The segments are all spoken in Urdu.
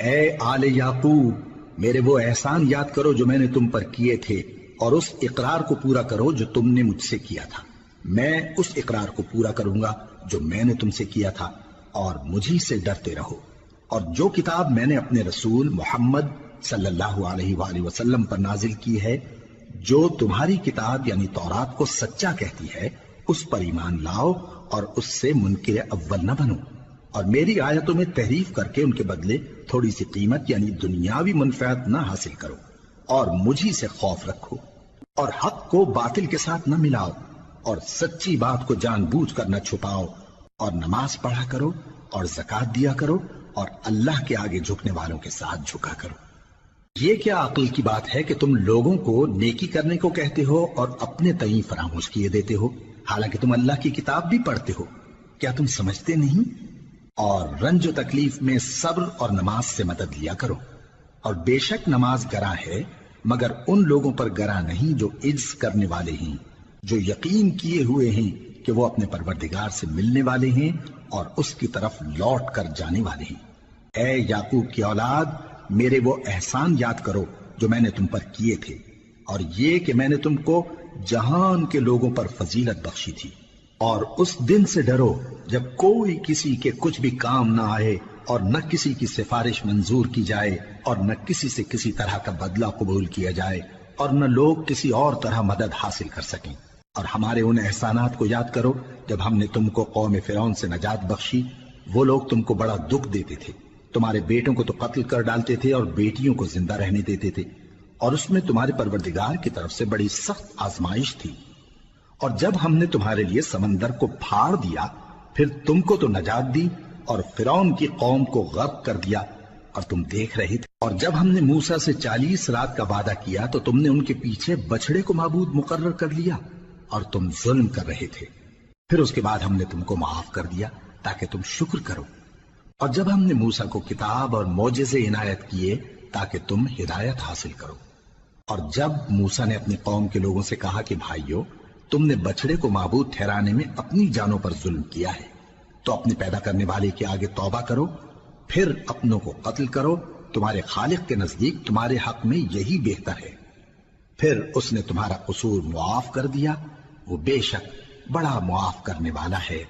اے آل یعقوب، میرے وہ احسان یاد کرو جو میں نے تم پر کیے تھے، اور اس اقرار کو پورا کرو جو تم نے مجھ سے کیا تھا۔ میں اس اقرار کو پورا کروں گا جو میں نے تم سے کیا تھا، اور مجھی سے ڈرتے رہو۔ اور جو کتاب میں نے اپنے رسول محمد صلی اللہ علیہ وآلہ وسلم پر نازل کی ہے، جو تمہاری کتاب یعنی تورات کو سچا کہتی ہے، اس پر ایمان لاؤ اور اس سے منکر اول نہ بنو، اور میری آیتوں میں تحریف کر کے ان کے بدلے تھوڑی سی قیمت یعنی دنیاوی منفعت نہ حاصل کرو، اور مجھی سے خوف رکھو، اور حق کو باطل کے ساتھ نہ ملاؤ، اور سچی بات کو جان بوجھ کر نہ چھپاؤ، اور نماز پڑھا کرو اور زکوٰۃ دیا کرو، اور اللہ کے آگے جھکنے والوں کے ساتھ جھکا کرو۔ یہ کیا عقل کی بات ہے کہ تم لوگوں کو نیکی کرنے کو کہتے ہو اور اپنے تئیں فراموش کیے دیتے ہو، حالانکہ تم اللہ کی کتاب بھی پڑھتے ہو؟ کیا تم سمجھتے نہیں؟ اور رنج و تکلیف میں صبر اور نماز سے مدد لیا کرو، اور بے شک نماز گراں ہے، مگر ان لوگوں پر گراں نہیں جو عجز کرنے والے ہیں، جو یقین کیے ہوئے ہیں کہ وہ اپنے پروردگار سے ملنے والے ہیں اور اس کی طرف لوٹ کر جانے والے ہیں۔ اے یعقوب کی اولاد، میرے وہ احسان یاد کرو جو میں نے تم پر کیے تھے، اور یہ کہ میں نے تم کو جہان کے لوگوں پر فضیلت بخشی تھی۔ اور اس دن سے ڈرو جب کوئی کسی کے کچھ بھی کام نہ آئے، اور نہ کسی کی سفارش منظور کی جائے، اور نہ کسی سے کسی طرح کا بدلہ قبول کیا جائے، اور نہ لوگ کسی اور طرح مدد حاصل کر سکیں۔ اور ہمارے ان احسانات کو یاد کرو جب ہم نے تم کو قوم فرعون سے نجات بخشی۔ وہ لوگ تم کو بڑا دکھ دیتے تھے، تمہارے بیٹوں کو تو قتل کر ڈالتے تھے اور بیٹیوں کو زندہ رہنے دیتے تھے، اور اس میں تمہارے پروردگار کی طرف سے بڑی سخت آزمائش تھی۔ اور جب ہم نے تمہارے لیے سمندر کو پھاڑ دیا، پھر تم کو تو نجات دی اور فرعون کی قوم کو غرق کر دیا، اور تم دیکھ رہے تھے۔ اور جب ہم نے موسیٰ سے 40 رات کا وعدہ کیا تو تم نے ان کے پیچھے بچڑے کو معبود مقرر کر لیا، اور تم ظلم کر رہے تھے۔ پھر اس کے بعد ہم نے تم کو معاف کر دیا تاکہ تم شکر کرو۔ اور جب ہم نے موسیٰ کو کتاب اور معجزے عنایت کیے تاکہ تم ہدایت حاصل کرو۔ اور جب موسیٰ نے اپنی قوم کے لوگوں سے کہا کہ بھائیو، تم نے بچڑے کو معبود ٹھہرانے میں اپنی جانوں پر ظلم کیا ہے، تو اپنے پیدا کرنے والے کے آگے توبہ کرو، پھر اپنوں کو قتل کرو، تمہارے خالق کے نزدیک تمہارے حق میں یہی بہتر ہے۔ پھر اس نے تمہارا قصور معاف کر دیا، وہ بے شک بڑا معاف کرنے والا ہے،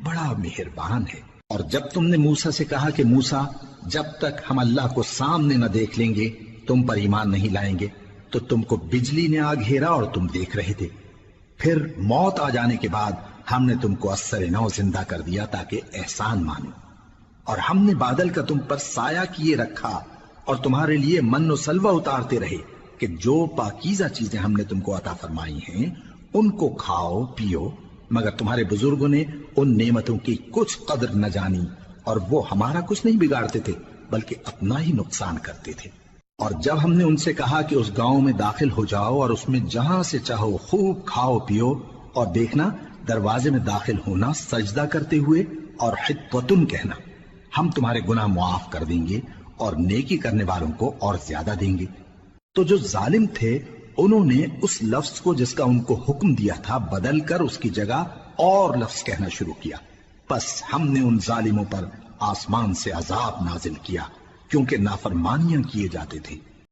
بڑا مہربان ہے۔ اور جب تم نے موسیٰ سے کہا کہ موسیٰ، جب تک ہم اللہ کو سامنے نہ دیکھ لیں گے تم پر ایمان نہیں لائیں گے، تو تم کو بجلی نے آ گھیرا اور تم دیکھ رہے تھے۔ پھر موت آ جانے کے بعد ہم نے تم کو اثر نو زندہ کر دیا تاکہ احسان مانو۔ اور ہم نے بادل کا تم پر سایہ کیے رکھا اور تمہارے لیے من و سلوہ اتارتے رہے کہ جو پاکیزہ چیزیں ہم نے تم کو عطا فرمائی ہیں ان کو کھاؤ پیو، مگر تمہارے بزرگوں نے ان نعمتوں کی کچھ قدر نہ جانی، اور وہ ہمارا کچھ نہیں بگاڑتے تھے بلکہ اپنا ہی نقصان کرتے تھے۔ اور جب ہم نے ان سے کہا کہ اس گاؤں میں داخل ہو جاؤ اور اس میں جہاں سے چاہو خوب کھاؤ پیو، اور دیکھنا دروازے میں داخل ہونا سجدہ کرتے ہوئے اور حطوۃ کہنا، ہم تمہارے گناہ معاف کر دیں گے اور نیکی کرنے والوں کو اور زیادہ دیں گے۔ تو جو ظالم تھے انہوں نے اس لفظ کو جس کا ان کو حکم دیا تھا بدل کر اس کی جگہ اور لفظ کہنا شروع کیا، پس ہم نے ان ظالموں پر آسمان سے عذاب نازل کیا کیونکہ نافرمانیاں کیے جاتے تھے۔